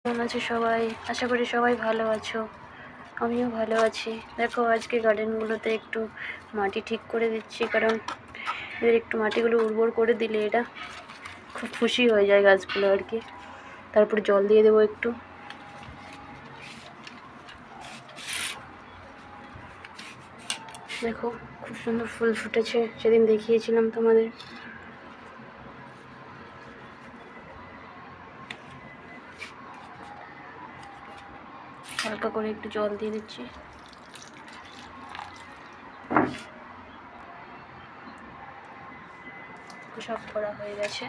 কেমন আছো সবাই? আশা করি সবাই ভালো আছো। আমিও ভালো আছি। দেখো আজকে গার্ডেনগুলোতে একটু মাটি ঠিক করে দিচ্ছি, কারণ এদের একটু মাটিগুলো উর্বর করে দিলে এরা খুব খুশি হয়ে যায় গাছগুলো আর কি। তারপর জল দিয়ে দেবো একটু। দেখো খুব সুন্দর ফুল ফুটেছে, সেদিন দেখিয়েছিলাম তোমাদের। হালকা করে একটু জল দিয়ে দিচ্ছি। সব করা হয়ে গেছে।